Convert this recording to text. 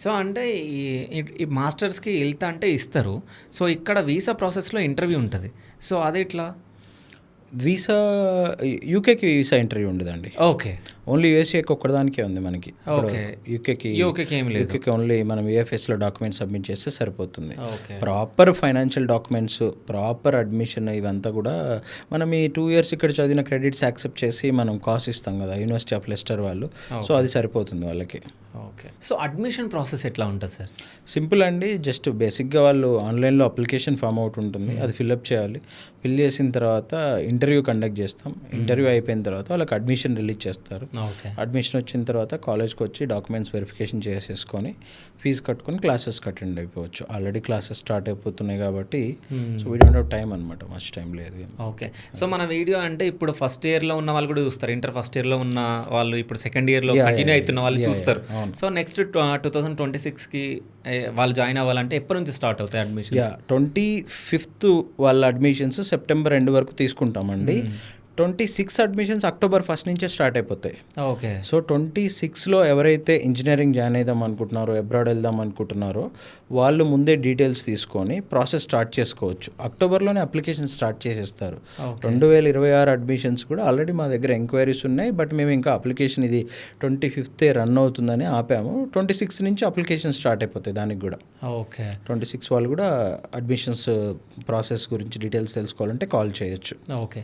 So అంటే ఈ ఈ మాస్టర్స్‌కి ఎళ్తా అంటే ఇస్తారు. సో ఇక్కడ వీసా ప్రాసెస్‌లో ఇంటర్వ్యూ ఉంటది. సో అదెట్లా? వీసా యూకేకి వీసా ఇంటర్వ్యూ ఉండదండి. ఓకే. ఓన్లీ యూఎస్ఏకి ఒక్కదానికే ఉంది మనకి. ఓకే. యూకేకి ఏమి లేదు. యూకేకి ఓన్లీ మనం యూఎఫ్ఎస్లో డాక్యుమెంట్స్ సబ్మిట్ చేస్తే సరిపోతుంది. Okay. Proper financial documents, proper admission ఇవంతా కూడా మనం ఈ 2 ఇయర్స్ ఇక్కడ చదివిన క్రెడిట్స్ యాక్సెప్ట్ చేసి మనం కాస్ట్ ఇస్తాం కదా యూనివర్సిటీ ఆఫ్ లెస్టర్ వాళ్ళు. సో అది సరిపోతుంది వాళ్ళకి. ఓకే. సో అడ్మిషన్ ప్రాసెస్ ఎట్లా ఉంటుంది సార్? సింపుల్ అండి. జస్ట్ బేసిక్గా వాళ్ళు ఆన్లైన్లో అప్లికేషన్ ఫామ్ అవుట్ ఉంటుంది, అది ఫిల్అప్ చేయాలి. ఫిల్ చేసిన తర్వాత ఇంటర్వ్యూ కండక్ట్ చేస్తాం. ఇంటర్వ్యూ అయిపోయిన తర్వాత వాళ్ళకి అడ్మిషన్ రిలీజ్ చేస్తారు. ఓకే. అడ్మిషన్ వచ్చిన తర్వాత కాలేజ్కి వచ్చి డాక్యుమెంట్స్ వెరిఫికేషన్ చేసేసుకొని ఫీజు కట్టుకొని క్లాసెస్కి అటెండ్ అయిపోవచ్చు. ఆల్రెడీ క్లాసెస్ స్టార్ట్ అయిపోతున్నాయి కాబట్టి so we don't have time అనమాట, మచ్ టైం లేదు. ఓకే. సో మన వీడియో అంటే ఇప్పుడు ఫస్ట్ ఇయర్లో ఉన్న వాళ్ళు కూడా చూస్తారు, ఇంటర్ ఫస్ట్ ఇయర్లో ఉన్న వాళ్ళు ఇప్పుడు సెకండ్ ఇయర్లో కంటిన్యూ అవుతున్న వాళ్ళు చూస్తారు. సో నెక్స్ట్ 2026కి వాళ్ళు జాయిన్ అవ్వాలంటే ఎప్పటి నుంచి స్టార్ట్ అవుతాయి అడ్మిషన్? 25th వాళ్ళ అడ్మిషన్స్ సెప్టెంబర్ ఎండ్ వరకు తీసుకుంటామండి. 26 అడ్మిషన్స్ అక్టోబర్ 1 నుంచే స్టార్ట్ అయిపోతాయి. ఓకే. సో 26లో ఎవరైతే ఇంజనీరింగ్ జాయిన్ అయిదాం అనుకుంటున్నారో, అబ్రాడ్ వెళ్దాం అనుకుంటున్నారో వాళ్ళు ముందే డీటెయిల్స్ తీసుకొని ప్రాసెస్ స్టార్ట్ చేసుకోవచ్చు. అక్టోబర్లోనే అప్లికేషన్ స్టార్ట్ చేసేస్తారు. 2026 అడ్మిషన్స్ కూడా ఆల్రెడీ మా దగ్గర ఎంక్వైరీస్ ఉన్నాయి. బట్ మేము ఇంకా అప్లికేషన్ ఇది 25th రన్ అవుతుందని ఆపాము. 26 నుంచి అప్లికేషన్ స్టార్ట్ అయిపోతాయి దానికి కూడా. ఓకే. 26 వాళ్ళు కూడా అడ్మిషన్స్ ప్రాసెస్ గురించి డీటెయిల్స్ తెలుసుకోవాలంటే కాల్ చేయొచ్చు. ఓకే.